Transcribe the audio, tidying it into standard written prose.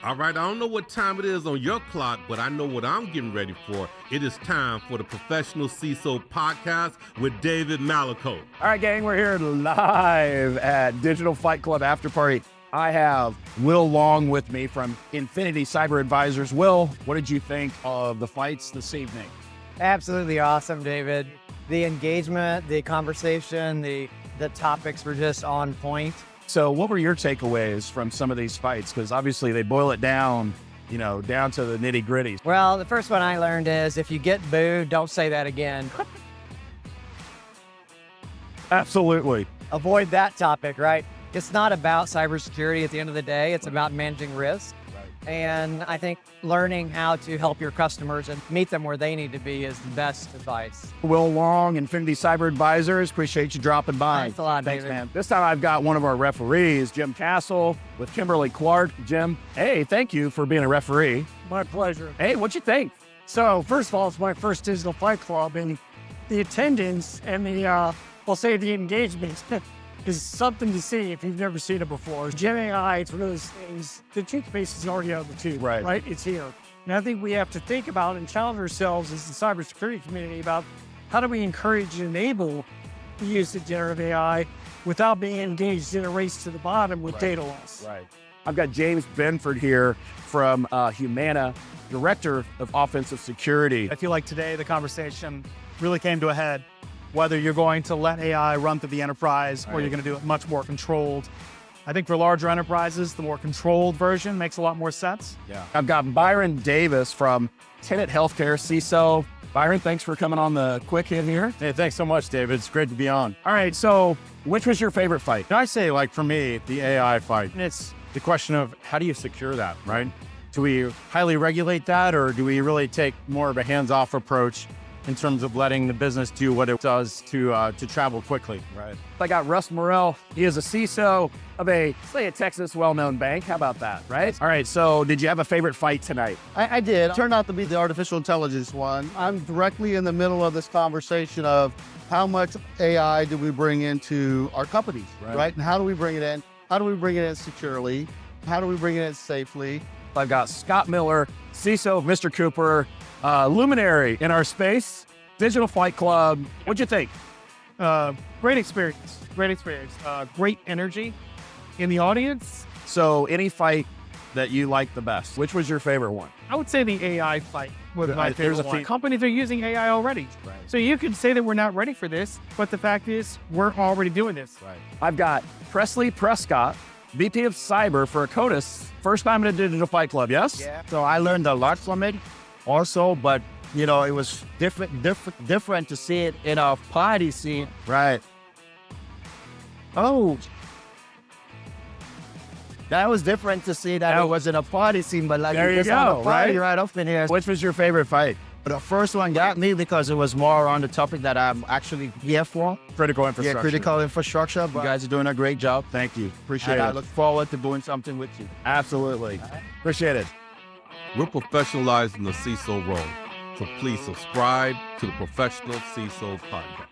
All right, I don't know what time it is on your clock, but I know what I'm getting ready for. It is time for the Professional CISO Podcast with David Malaco. All right, gang, we're here live at Digital Fight Club After Party. I have Will Long with me from Infinity Cyber Advisors. Will, what did you think of the fights this evening? Absolutely awesome, David. The engagement, the conversation, the topics were just on point. So what were your takeaways from some of these fights? Because obviously they boil it down, down to the nitty gritty. Well, the first one I learned is if you get booed, don't say that again. Absolutely. Avoid that topic, right? It's not about cybersecurity at the end of the day. It's about managing risk. And I think learning how to help your customers and meet them where they need to be is the best advice. Will Long, Infinity Cyber Advisors, appreciate you dropping by. Thanks a lot, Thanks, David. man. This time I've got one of our referees, Jim Kastle with Kimberly Clark. Jim, hey, thank you for being a referee. My pleasure. Hey, what'd you think? So first of all, it's my first Digital Fight Club, and the attendance and the engagement is something to see if you've never seen it before. Gen AI, it's one of those things, the toothpaste is already out of the tube, right? It's here. And I think we have to think about and challenge ourselves as the cybersecurity community about how do we encourage and enable the use of generative AI without being engaged in a race to the bottom with data loss. Right. I've got James Benford here from Humana, Director of Offensive Security. I feel like today the conversation really came to a head. Whether you're going to let AI run through the enterprise or you're going to do it much more controlled. I think for larger enterprises, the more controlled version makes a lot more sense. Yeah. I've got Byron Davis from Tenet Healthcare, CISO. Byron, thanks for coming on the quick hit here. Hey, thanks so much, David. It's great to be on. All right, so which was your favorite fight? I say, for me, the AI fight. And it's the question of how do you secure that, right? Do we highly regulate that, or do we really take more of a hands-off approach in terms of letting the business do what it does to travel quickly? Right. I got Russ Morrell. He is a CISO of a Texas well-known bank. How about that, right? All right, so did you have a favorite fight tonight? I did. It turned out to be the artificial intelligence one. I'm directly in the middle of this conversation of how much AI do we bring into our companies, right? And how do we bring it in? How do we bring it in securely? How do we bring it in safely? I've got Scott Miller, CISO of Mr. Cooper, luminary in our space, Digital Fight Club. What'd you think? Great experience. Great energy in the audience. So any fight that you like the best, which was your favorite one? I would say the AI fight was my There's favorite a one. Companies are using AI already. Right. So you could say that we're not ready for this, but the fact is we're already doing this. Right. I've got Presley Prescott, VP of Cyber for Acotis. First time at a Digital Fight Club, yes? Yeah. So I learned a lot from it also, but it was different to see it in a party scene. Right. Oh, that was different to see that it was in a party scene, but There you just had a go, party right? right up in here. Which was your favorite fight? The first one got me because it was more on the topic that I'm actually here for. Critical infrastructure. Yeah, critical infrastructure. You guys are doing a great job. Thank you. Appreciate And it. I look forward to doing something with you. Absolutely. Appreciate it. We're professionalizing the CISO role. So please subscribe to the Professional CISO Podcast.